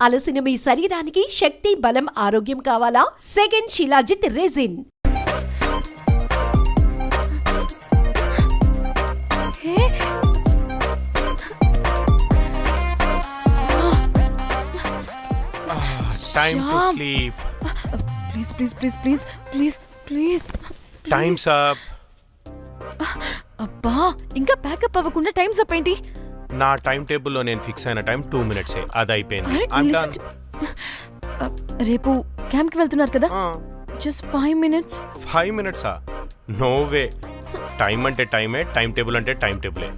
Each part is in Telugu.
అలసిన మీ శరీరానికి శక్తి, బలం, ఆరోగ్యం కావాలా? Second shilajit resin. Time to sleep. Please. Time's up. అబ్బా, ఇంకా ప్యాకప్ అవ్వకుండా టైమ్స్ అప్ ఏంటి? నా టైం టేబుల్లో నేను ఫిక్స్ అయిన టైం 2 minutes. అది అయిపోయింది. రేపు క్యాంప్ కి వెళ్తున్నారు కదా? Just 5 minutes. 5 minutes? No way. Time అంటే టైమే, టైం టేబుల్ అంటే టైం టేబులే.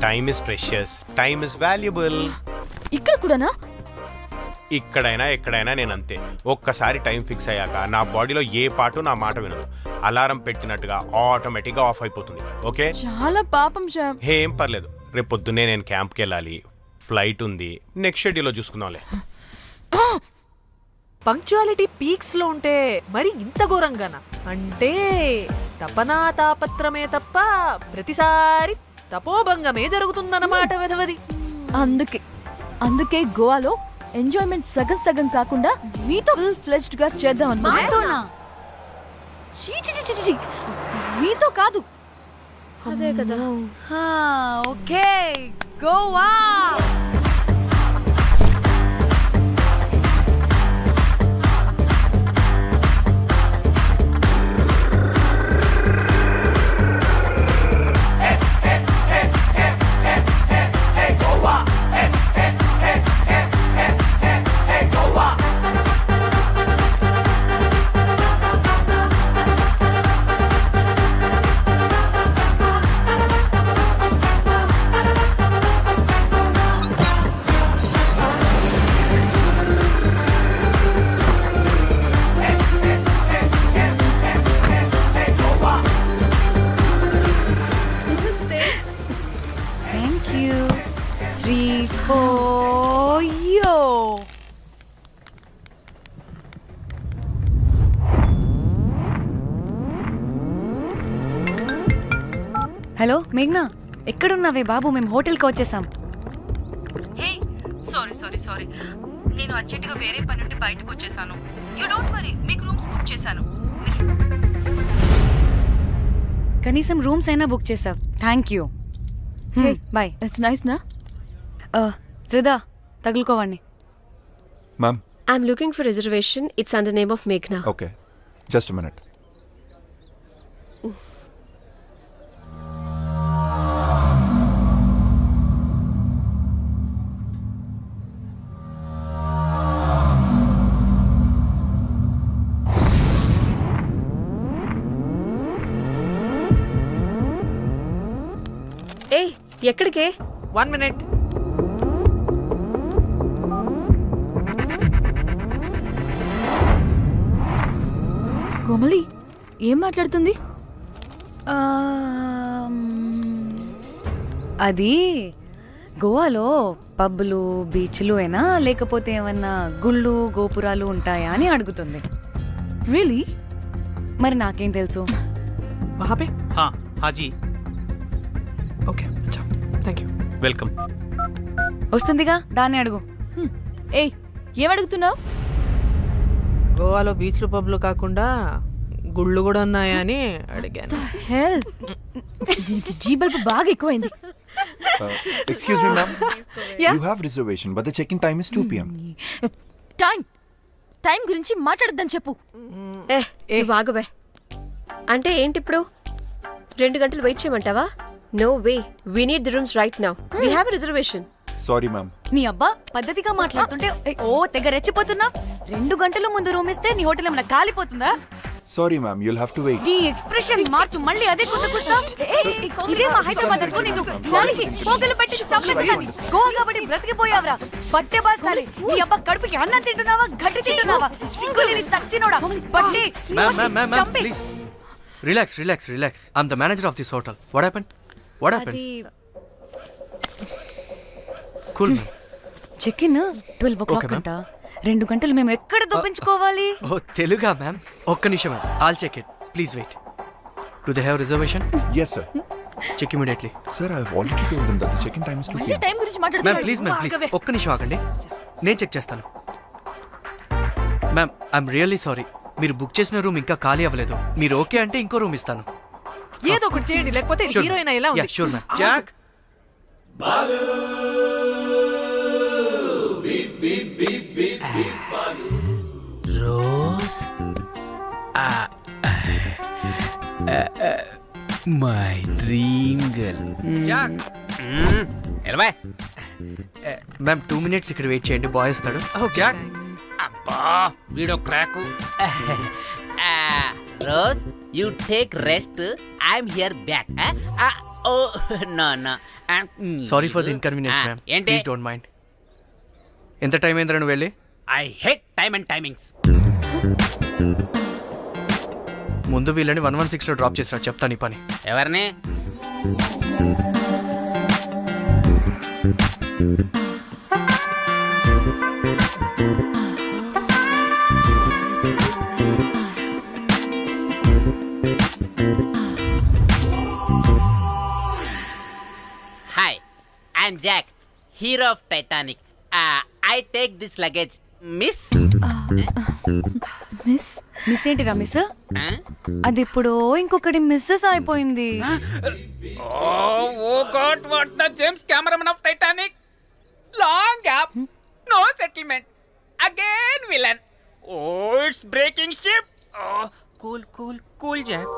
Time is precious, time is valuable. ఇక్కడ కూడానా? ఇక్కడైనా ఎక్కడైనా నేను అంతే. ఒక్కసారి టైం ఫిక్స్ అయ్యాక నా బాడీలో ఏ పార్టు నా మాట వినదు. అలారం పెట్టినట్టుగా ఆటోమేటిక్గా ఆఫ్ అయిపోతుంది. ఓకే, చాలా పాపం శ్యామ్. ఏం పర్లేదు. రేపు పొద్దున్నే నేను క్యాంప్కి వెళ్ళాలి, ఫ్లైట్ ఉంది. నెక్స్ట్ షెడ్యూల్లో చూసుకుందాంలే. పంక్చువాలిటీ పీక్స్ లో ఉంటే మరి ఇంత ఘోరంగానా? అంటే తపనా తాపత్రమే తప్ప ప్రతిసారి తపోభంగమే జరుగుతుందన్నమాట వెధవది. అందుకే గోవాలో ఎంజాయ్మెంట్ సగం కాకుండా మీతో ఫుల్ ఫ్లెజ్డ్ గా చేద్దాం అనుకున్నా. మీతో కాదు. అదే కదా. ఓకే, గోవా. హలో మేఘ్నా, ఎక్కడున్నావే బాబు? మేము హోటల్కి వచ్చేసాం. Hey, sorry. నేను అర్జెంటుగా వేరే పని నుండి బయటకు వచ్చేసాను. యూ డోంట్ వరీ, మీకు రూమ్స్ బుక్ చేశాను. కనీసం రూమ్స్ అయినా బుక్ చేసావు. Thank you. Bye. It's nice నా? త్రిదా, తగులుకోవండి. Ma'am. I'm looking for reservation. It's under name of Meghna. Okay. Just a minute. Hey, ఎక్కడికే? 1 minute. కోమలి ఏం మాట్లాడుతుంది? అది గోవాలో పబ్బులు, బీచ్లు అయినా లేకపోతే ఏమన్నా గుళ్ళు, గోపురాలు ఉంటాయా అని అడుగుతుంది. రియలీ? మరి నాకేం తెలుసు? वहाँ पे? हाँ जी. ఓకే, అచ్చా, థ్యాంక్ యూ. వెల్కమ్. వస్తుందిగా, దాన్ని అడుగు. ఏయ్, ఏం అడుగుతున్నావు? గోవాలో బీచ్లు, పబ్లు కాకుండా గుళ్ళు కూడా ఉన్నాయా అని అడిగాను. హెల్, దీనికి జీబల్బు బాగా ఎక్కువైంది. Excuse me, ma'am. You have reservation, but the check-in time is 2 p.m. Time గురించి మాట్లాడద్దని చెప్పు. బాగవే. అంటే ఏంటి ఇప్పుడు? 2 గంటలు వెయిట్ చేయమంటావా? No way. We need the rooms right now. We have a reservation. Sorry, ma'am. నీ అబ్బా పద్ధతిగా మాట్లాడుతుంటే తెగ రెచ్చిపోతున్నా. 2 గంటల ముందు రూమ్ ఇస్తే నీ హోటల్ ఏమైనా కాలిపోతుందా? Sorry, ma'am. You'll have to wait. నీ ఎక్స్ప్రెషన్ మార్చు, మళ్ళీ అదే కుట్టుకుంటా. ఇదే మా హైదరాబాద్ అనుకో, నిన్ను నాలికి పోగలు పెట్టి చంపేస్తాను. గోవా కాబట్టి బ్రతికిపోయావరా పట్టే బాసాలి. నీ అబ్బా కడుపుకి అన్నం తింటున్నావా, గడ్డి తింటున్నావా? సింగులేని సచ్చినోడా పట్టి చంపి. Please. Relax. I'm the manager of this hotel. What happened? Cool, ma'am. Check in 12 o'clock అంట. 2 గంటలు మేము ఎక్కడ దొప్పించుకోవాలి? Oh, Teluga, ma'am. ఒక్క నిమిషం, ma'am. I'll check it. Please wait. Do they have reservation? Yes, sir. Check immediately. Sir, I've already told them that the check-in time is 2 p.m. Time గురించి Ma'am, మాట్లాడుతున్నావు. please. ఒక్క నిమిషం ఆగండి. నేను చెక్ చేస్తాను. మ్యామ్ ఐఎమ్ రియల్లీ సారీ, మీరు బుక్ చేసిన రూమ్ ఇంకా ఖాళీ అవ్వలేదు. మీరు ఓకే అంటే ఇంకో రూమ్ ఇస్తాను. ఏదో ఒకటి చేయండి, లేకపోతే హీరోయిన్ ఎలా ఉంది? Sure ma'am. Jack Rose my dream girl. Jack ఎలవా మ్యామ్ 2 minutes ఇక్కడ వెయిట్ చేయండి, బాయ్ వస్తాడు. జాక్ అబ్బా వీడో crack. Rose you take rest, I'm here back. Oh no no sorry for the inconvenience ma'am, ఏంటి? Please don't mind. ఎంత టైం అయిందిరా నువ్వు వెళ్ళి? I hate time and timings. ముందు వీళ్ళని 116లో డ్రాప్ చేసిరా, చెప్తాను ఈ పని. ఎవరిని? Hi, I'm Jack, hero of Titanic. I take this luggage miss. Miss miss ఏంటిరా మిస్? అది ఇప్పుడు ఇంకొకటి మిస్సెస్ అయిపోయింది. Oh God, what the James cameraman of Titanic. Long gap, no settlement, again villain. Oh it's breaking ship. Cool cool cool Jack.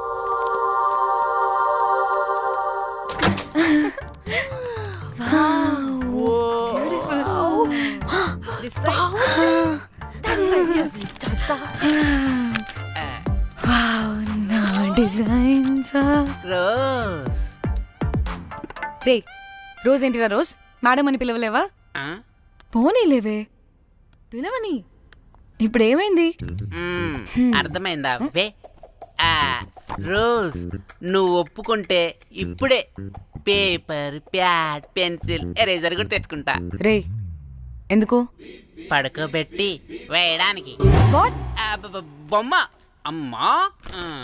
నా డిజైన్స్. రోజ్ రే రోజ్ ఏంటిరా రోజ్? మేడం అని పిలవలేవా? పోనీలేవే, పిలవని. ఇప్పుడు ఏమైంది? అర్థమైందా? వే రోజ్, నువ్వు ఒప్పుకుంటే ఇప్పుడే పేపర్, ప్యాడ్, పెన్సిల్, ఎరేజర్ కూడా తెచ్చుకుంటా. రే ఎందుకు? పడుకోబెట్టి వేయడానికి. వాట్? బొమ్మ. అమ్మా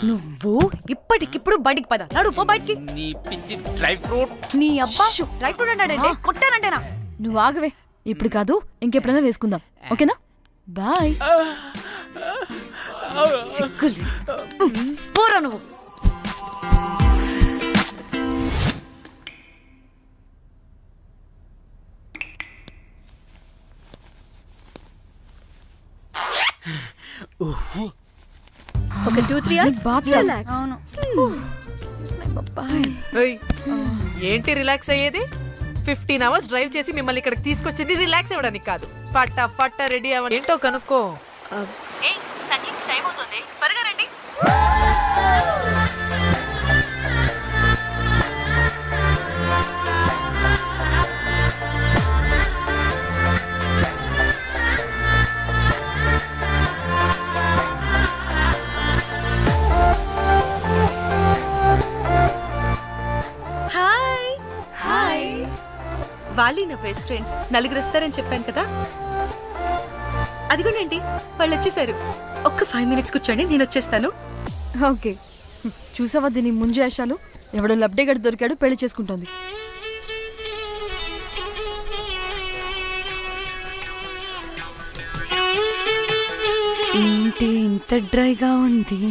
నువ్వు ఇప్పటికిప్పుడు బయటికి పద. నడు పో బయటికి. నీ పిచ్చి డ్రై ఫ్రూట్. నీ అబ్బా డ్రై ఫ్రూట్ అన్నాడంటే కొట్టానంటేనా? నువ్వు ఆగవే, ఇప్పుడు కాదు ఇంకెప్పుడైనా వేసుకుందాం, ఓకేనా? బాయ్. సిగ్గులు పోరా నువ్వు. ఒక 2-3 hours relax. అవును. ఏయ్, ఏంటి రిలాక్స్ అయ్యేది? 15 hours డ్రైవ్ చేసి మిమ్మల్ని ఇక్కడికి తీసుకొచ్చింది రిలాక్స్ అవ్వడానికి కాదు. పట్ట రెడీ అవ్వండి. ఏంటో కనుక్కో. ఏయ్ సంగీత్, టైం అవుతుంది, త్వరగా రండి. Hi hi. వాళ్ళీ నా బెస్ట్ ఫ్రెండ్స్. 4 వస్తారని చెప్పాను కదా, అదిగోనండి వాళ్ళు వచ్చేసారు. ఒక్క 5 minutes కూర్చోండి, నేను వచ్చేస్తాను. ఓకే, చూసావా దీని ముంజేషాలు? ఎవడో లబ్డేగడ్ దొరికాడు, పెళ్లి చేసుకుంటోంది. ఏంటి ఇంత డ్రైగా ఉంది?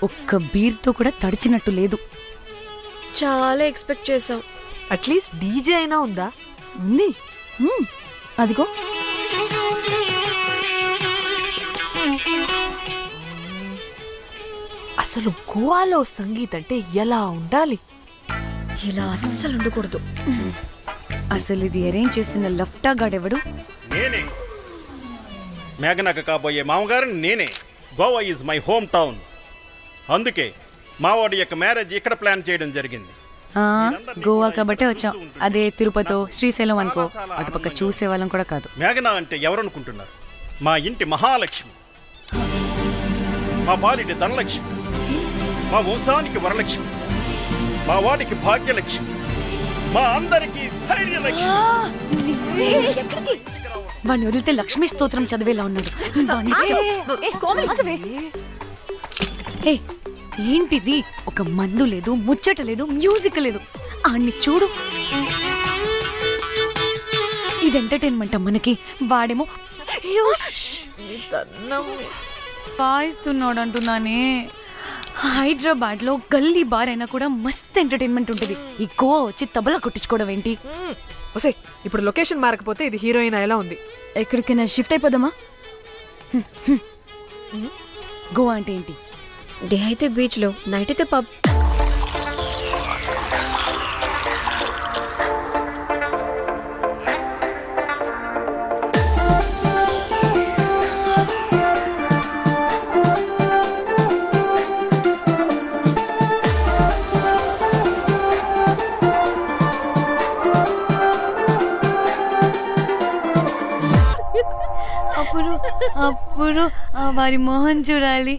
ఒక్క బీర్తో కూడా తడిచినట్టు లేదు. చాలా ఎక్స్పెక్ట్ చేసాం. అట్లీస్ట్ డీజే అయినా ఉందా? ఉంది. అదిగో. అసలు గోవాలో సంగీత్ అంటే ఎలా ఉండాలి? ఇలా అస్సలు ఉండకూడదు. అసలు ఇది అరేంజ్ చేసిన లఫ్టా గాడెవడు? నేనే మేఘనకు కాబోయే మామగారిని నేనే. Goa is my home town. అందుకే మావాడి యొక్క మ్యారేజ్ ఇక్కడ ప్లాన్ చేయడం జరిగింది. గోవా కాబట్టే వచ్చాం. అదే తిరుపతి, శ్రీశైలం అనుకో, అటుపక్క చూసే వాళ్ళం కూడా కాదు. మేఘన అంటే ఎవరనుకుంటున్నారు? మా ఇంటి మహాలక్ష్మి, మా పాలిటి ధనలక్ష్మి, మా వంశానికి వరలక్ష్మి, మా వాడికి భాగ్యలక్ష్మి, మా అందరికీ ధైర్యలక్ష్మి. వాడిని వదిలితే లక్ష్మీ స్తోత్రం చదివేలా ఉన్నాడు. ఏంటిది? ఒక మందు లేదు, ముచ్చట లేదు, మ్యూజిక్ లేదు. ఆన్ని చూడు. ఇది ఇది ఎంటర్టైన్మెంట్ మనకి. వాడేమో పాయిస్తున్నాడు అంటున్నానే. హైదరాబాద్ లో గల్లీ బార్ అయినా కూడా మస్త్ ఎంటర్టైన్మెంట్ ఉంటుంది. ఈ గోవా వచ్చి తబలా కొట్టించుకోవడం ఏంటి? ఒసే ఇప్పుడు లొకేషన్ మారకపోతే ఇది హీరోయిన్ ఎలా ఉంది? ఎక్కడికైనా షిఫ్ట్ అయిపోదామా? గోవా అంటే ఏంటి? డే అయితే బీచ్ లో, నైట్ అయితే పబ్. అప్పుడు వారి మొహం చూడాలి,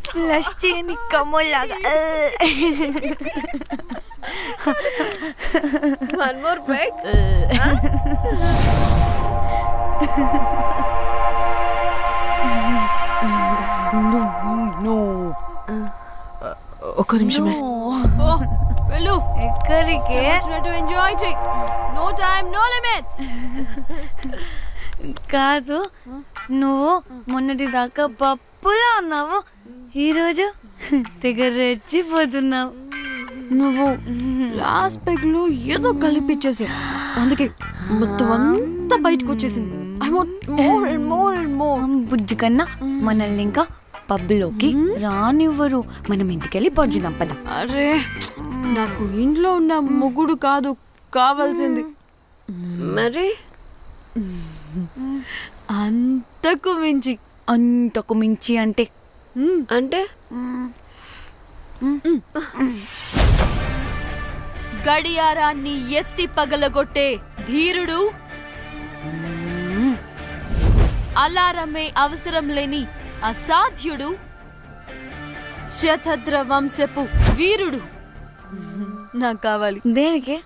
ఫ్లష్ చేయని కమ్మలాగా. One more break. ఒక్క నిమిషమే. వెళ్ళు. ఎక్కడికే? ఎంజాయ్ చెయ్. No time no limits. కాదు, నువ్వు మొన్నటి దాకా పప్పులా ఉన్నావు, ఈరోజు తెగ రెచ్చిపోతున్నావు. నువ్వు లాస్ట్ పెగ్ లో ఏదో కలిపిచ్చేసావు, అందుకే మొత్తం అంతా బయటకు వచ్చేసింది. I want more and more and more. Bujji కన్నా మనల్ని ఇంకా పబ్లోకి రానివ్వరు. మనం ఇంటికెళ్ళి పడుచుదాం పద. అరే నాకు ఇంట్లో ఉన్న మొగుడు కాదు కావాల్సింది. మరి అంతకు మించి. అంతకు మించి అంటే అంటే గడియారాన్ని ఎత్తి పగలగొట్టే ధీరుడు, అలారమే అవసరం లేని అసాధ్యుడు, శతద్ర వంశపు వీరుడు నాకు కావాలి. దేనికి?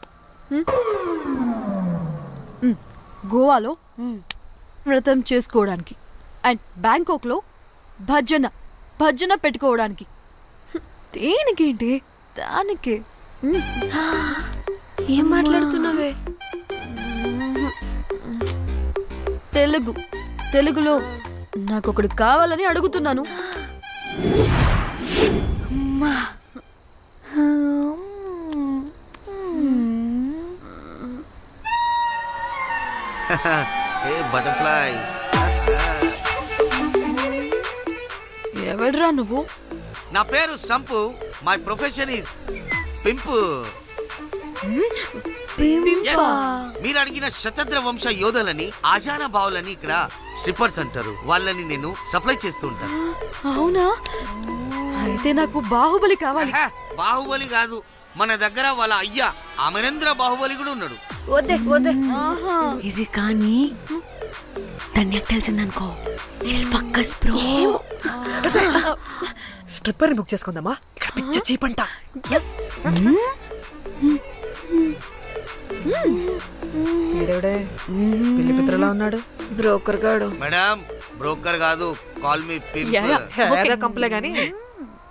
గోవాలో వ్రతం చేసుకోవడానికి అండ్ బ్యాంకాక్లో భజన పెట్టుకోవడానికి. దేనికేంటి? దానికే. ఏం మాట్లాడుతున్నావే? తెలుగులో నాకొకడు కావాలని అడుగుతున్నాను. బటర్ఫ్లైస్. ఎవడ్రా నువ్వు? నా పేరు Sampu. My profession is pimp. మీరు అడిగిన శతద్ర వంశ యోధులని, ఆజానా బావులని ఇక్కడ స్ట్రిప్పర్స్ అంటారు. వాళ్ళని నేను సప్లై చేస్తూ ఉంటాను. అవునా? అయితే నాకు బాహుబలి కావాలి. బాహుబలి కాదు, మన దగ్గర వాళ్ళ అయ్యా అమరేంద్ర బాహుబలి కూడా ఉన్నాడు. వద్దే వద్దే. ఇది కానీ ధన్యకు తెలిసిందనుకో, పక్కస్ బ్రో. స్ట్రిప్పర్ బుక్ చేసుకుందామా? ఇక్కడ పిచ్చ చీపంట. ఈడెవడే పిల్లి పిత్రలా ఉన్నాడు? బ్రోకర్ గాడు. మేడం, బ్రోకర్ కాదు, కాల్ మీ ఏదో కంపలే గాని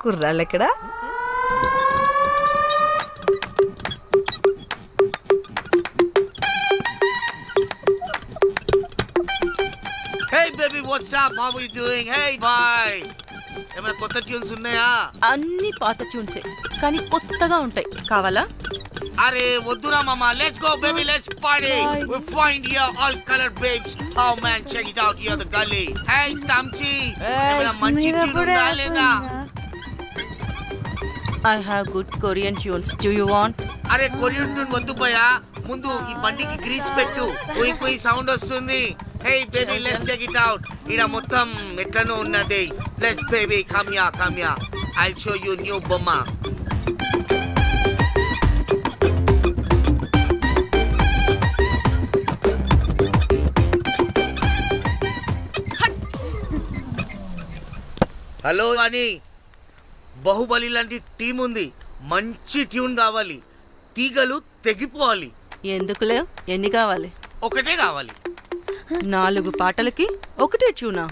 కుర్రాళ్ళు ఎక్కడ? Hey baby, what's up? How are you doing? Hey bye. ఏమైనా కొత్త ట్యూన్స్ ఉన్నాయా? అన్ని పాత ట్యూన్సే కానీ కొత్తగా ఉంటాయి. కావాలా? అరే వద్దురా మామ. Let's go baby, let's party. We find here all color babes. Oh man, check it out here the gully. Hey Tamchi, ఏమైనా మంచి ట్యూన్ ఉందా లేదా? I have good Korean tunes. Do you want? అరే కొరియన్ ట్యూన్ వద్దు పోయా, ముందు ఈ బండికి గ్రీస్ పెట్టు. కొయి కొయి సౌండ్ వస్తుంది. Hey baby, let's check it out. ఇడ మొత్తం ఎట్లనో ఉన్నది. Let's baby, come here. I'll show you new బొమ్మ. హలో అని బాహుబలి లాంటి టీం ఉంది. మంచి ట్యూన్ కావాలి. తీగలు తెగిపోవాలి. ఎందుకులే, ఎన్ని కావాలి? ఒకటే కావాలి. 4 పాటలకి ఒకటే ట్యూనా?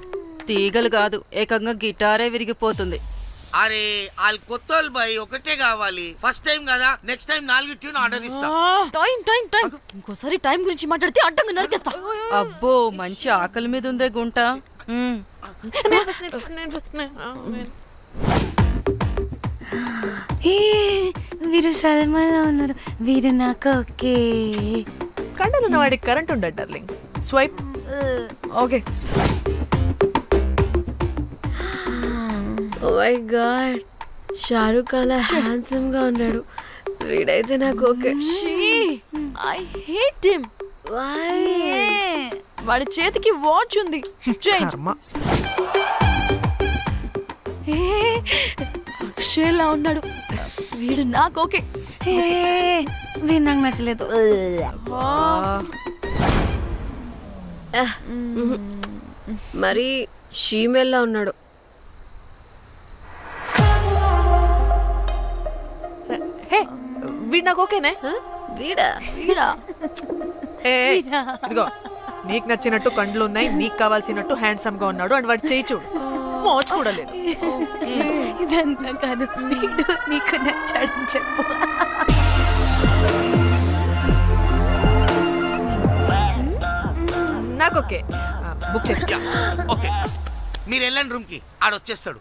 తీగలు కాదు, ఏకంగా గిటారే విరిగిపోతుంది. అరే వాళ్ళు కొత్త వాళ్ళు బాయ్, ఒకటే కావాలి. ఫస్ట్ టైం కదా, నెక్స్ట్ టైం 4 ట్యూన్ ఆర్డర్ ఇస్తా. టైం ఇంకోసారి టైం గురించి మాట్లాడితే అడ్డంగా నరికేస్తా. అబ్బో మంచి ఆకలి మీద ఉందే గుంట. వీరు సల్మాలో ఉన్నారు, వీరు నాకు ఓకే. కండలున్న వాడికి కరెంట్ ఉండదు darling. Swipe. Okay. Oh my god, Shahrukh అలా హ్యాండ్సమ్ గా ఉన్నాడు. వీడైతే నాకు okay. I hate him. Why? వాడి చేతికి వాచ్ ఉంది. అక్షయ్లా ఉన్నాడు. వీడు నాకు ఓకే. వీరు నాకు నచ్చలేదు. మరి షీమేల్లా ఉన్నాడు. హే వీడు నాకు ఓకేనే. వీడా? ఇదిగో నీకు నచ్చినట్టు కండ్లు ఉన్నాయి, నీకు కావాల్సినట్టు హ్యాండ్సమ్ గా ఉన్నాడు అండ్ వాడు చేయి చూడు, మోచు కూడా లేదు. ఇదంతా కాదు, వీడు నీకు నచ్చాడని చెప్పు. నాకు ఓకే. బుక్ చేసి ఓకే, మీరు వెళ్ళండి రూమ్ కి, ఆడొచ్చేస్తాడు.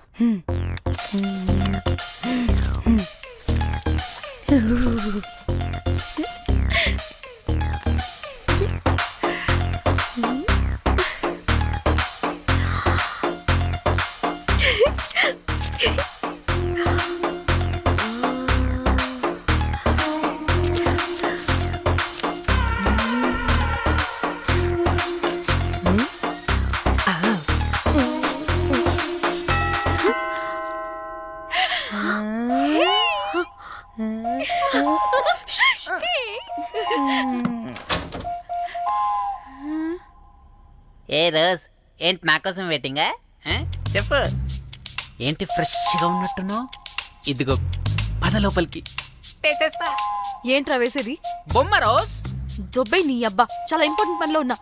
ఏ రోజ్, ఏంటి నా కోసం వెయిటింగా? చెప్పు, ఏంటి ఫ్రెష్గా ఉన్నట్టును? ఇదిగో పద లోపలికి. ఏంట్రా వేసేది? బొమ్మ రోజ్. దొబ్బై నీ అబ్బా, చాలా ఇంపార్టెంట్ పనిలో ఉన్నా.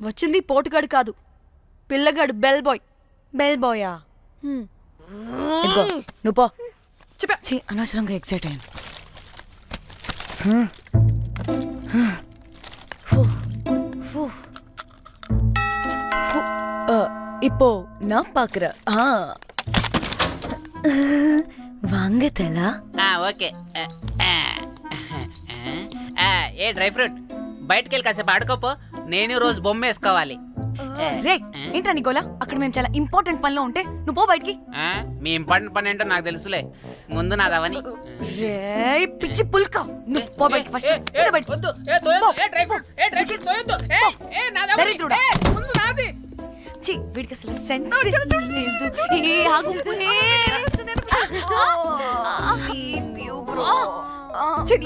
వచ్చింది పోటుగాడు కాదు, పిల్లగాడు బెల్ బాయ్. బెల్ బాయా? ఇదిగో నువ్వు పో. అనవసరంగా ఎక్సైట్ అయ్యాను. இப்போ நான் பாக்குறேன். வாங்க தலா. ఓకే. ఏ డ్రై ఫ్రూట్, బయటకు వెళ్ళి కాసేపు ఆడుకోపో, నేను రోజు బొమ్మ వేసుకోవాలి. రే ఏంట్రా నీ గోలా? అక్కడ మేము చాలా ఇంపార్టెంట్ పనిలో ఉంటే నువ్వు పో బయటికి. మీ ఇంపార్టెంట్ పని ఏంటో నాకు తెలుసులే, ముందు నాదవని. రే పిచ్చి పుల్క, నువ్వు పో బయటికి ఫస్ట్. వీడికి అసలు సెన్స్ లేదు. ఆగు.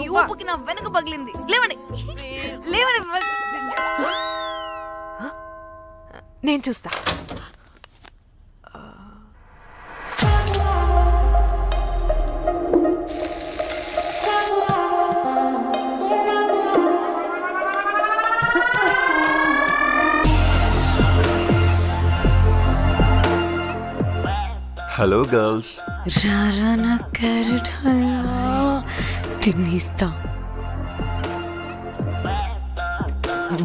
ఈ ఊపుకి నా వెనక పగిలింది. లేవండి లేవండి. నేను చూస్తా. Hello girls. రారా నా క్యారెట్ హల్వా తినేస్తా.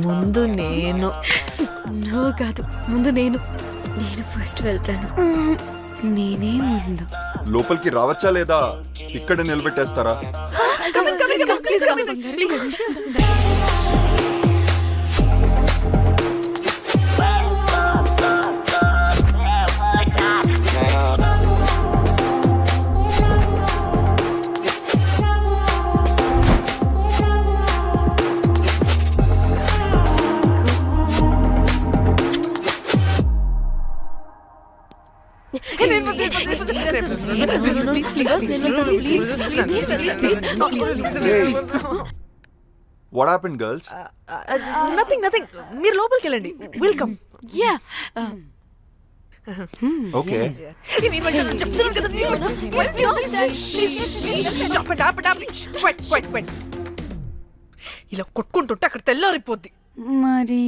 ముందు నేను. నువ్వు కాదు, ముందు నేను. నేను ఫస్ట్ వెళ్తాను. నేనే ముందు. లోపలికి రావచ్చా లేదా ఇక్కడ నిలబెట్టేస్తారా? What happened, girls? నథింగ్. మీరు లోపలికి వెళ్ళండి. వెల్కమ్. యా ఓకే చెప్తున్నాను కదా ఇలా కొట్టుకుంటుంటే అక్కడ తెల్లారిపోద్ది. మరి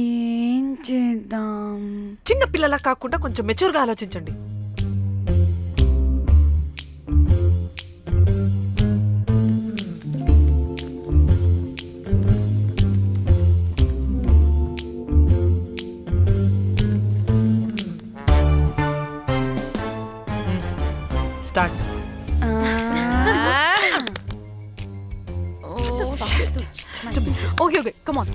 ఏం చేద్దాం? చిన్న పిల్లలా కాకుండా కొంచెం మెచ్యూర్గా ఆలోచించండి. Start. Okay okay come on.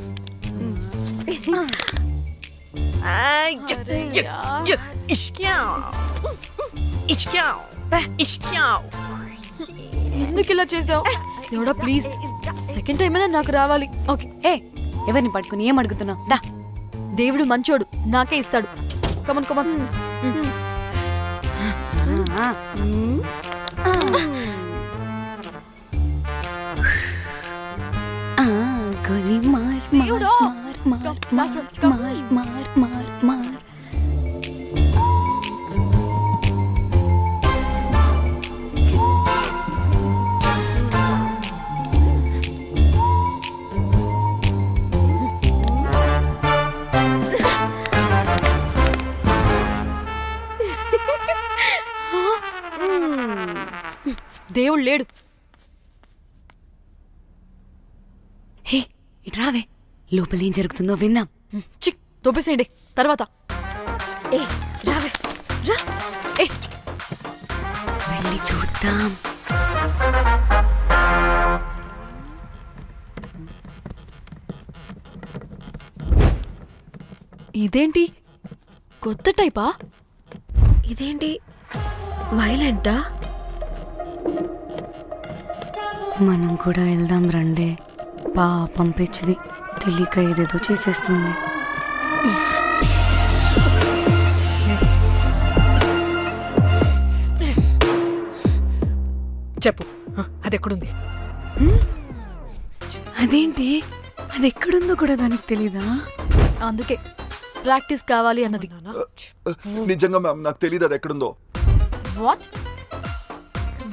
ఎందుకు ఇలా చేసావు? దేవుడా ప్లీజ్ సెకండ్ టైం అయినా నాకు రావాలి. ఓకే ఏ ఎవరిని పట్టుకుని ఏం అడుగుతున్నావు? డా దేవుడు మంచోడు, నాకే ఇస్తాడు. Come on come on. గోలీ మార్ దేవుడా. మార్ Last one. మార్ మార్ మార్ మార్. దేవుడు లేడు. హే ఇటు రావే, లోపల ఏం జరుగుతుందో విందాం. చిక్ తోపేసేయండి తర్వాత. ఏ రావే రా. ఏ వెళ్ళి చూద్దాం. ఇదేంటి కొత్త టైపా? ఇదేంటి వైలెంటా? మనం కూడా వెళ్దాం రండే. పాపం పిచ్చిది, తెలియక ఏదేదో చేసేస్తుంది. చెప్పు, అది ఎక్కడుంది? అదేంటి, అది ఎక్కడుందో కూడా దానికి తెలీదా? అందుకే ప్రాక్టీస్ కావాలి అన్నది. నిజంగా మ్యామ్ నాకు తెలియదు అది ఎక్కడుందో. వాట్?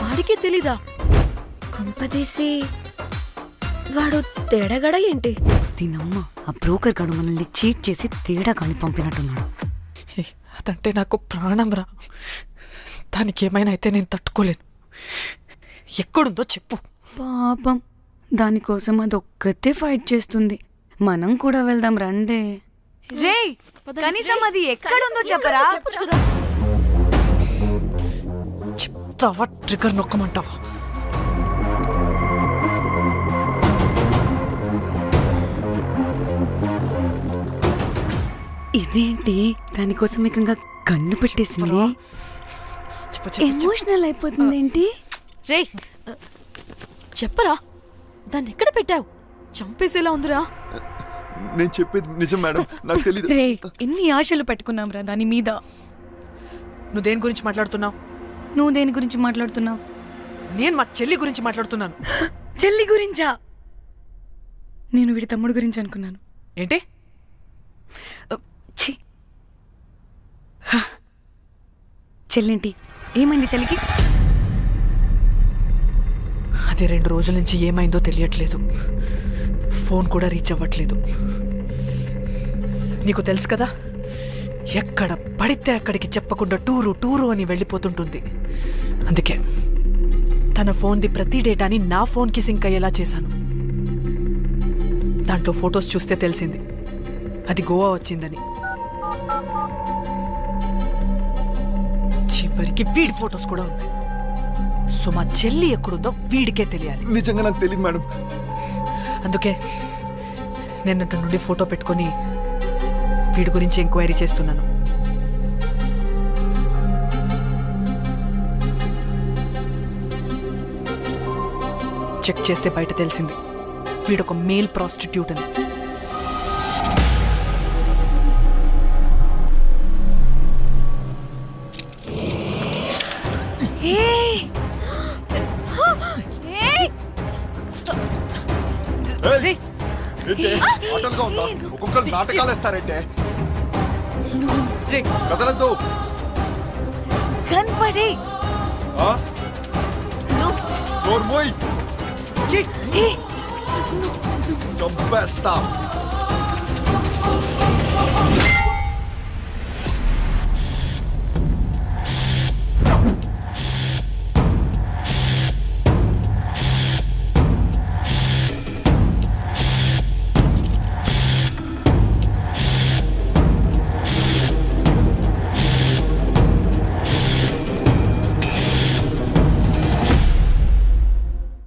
వాడికి తెలీదా? కొంపదీసి వాడు తేడాగడ ఏంటి? దీనమ్మ, ఆ బ్రోకర్ గాడు మనల్ని చీట్ చేసి తేడా కాని పంపినట్టున్నాడు. అదంటే నాకు ప్రాణం రా. దానికి ఏమైనా అయితే నేను తట్టుకోలేను. ఎక్కడుందో చెప్పు. పాపం, దానికోసం అది ఒక్కతే ఫైట్ చేస్తుంది. మనం కూడా వెళ్దాం రండే. రే కనీసం అది ఎక్కడుందో చెప్పరా? చెప్పొచ్చు కదా. చెప్తావా? ట్రిగర్ నొక్కమంటావా? ఇదేంటి, దానికోసం ఏకంగా కన్ను పెట్టేసింది. ఎమోషనల్ అయిపోతుంది ఏంటి? రే చెప్పరా, దాన్ని ఎక్కడ పెట్టావు? చంపేసేలా ఉందిరా. నేను చెప్పేది నిజం మేడం, నాకు తెలియదు. రే ఎన్ని ఆశలు పెట్టుకున్నాం రా దాని మీద. నువ్వు దేని గురించి మాట్లాడుతున్నావు? నువ్వు దేని గురించి మాట్లాడుతున్నావు? నేను మా చెల్లి గురించి మాట్లాడుతున్నాను. చెల్లి గురించా? నేను వీడి తమ్ముడు గురించి అనుకున్నాను. ఏంటి? ఛీ. చెల్లింటి ఏమైంది చెల్లికి? అది 2 రోజుల నుంచి ఏమైందో తెలియట్లేదు. ఫోన్ కూడా రీచ్ అవ్వట్లేదు. నీకు తెలుసు కదా, ఎక్కడ పడితే అక్కడికి చెప్పకుండా టూరు అని వెళ్ళిపోతుంటుంది. అందుకే తన ఫోన్ది ప్రతి డేటాని నా ఫోన్కి సింక్ అయ్యేలా చేశాను. దాంట్లో ఫొటోస్ చూస్తే తెలిసింది అది గోవా వచ్చిందని. చివరికి వీడి ఫొటోస్ కూడా ఉన్నాయి. సో మా చెల్లి ఎక్కడుందో వీడికే తెలియాలి. నిజంగా నాకు తెలియదు మేడం. అందుకే నేను అతని నుండి ఫోటో పెట్టుకొని వీడి గురించి ఎంక్వైరీ చేస్తున్నాను. చెక్ చేస్తే బయట తెలిసింది వీడొక మేల్ ప్రాస్టిట్యూట్ అని. ఆటలుగా ఉందా? ఒక్కొక్కరు నాటకాలు వేస్తారంటే కదలద్దు. కనపడే చంపేస్తా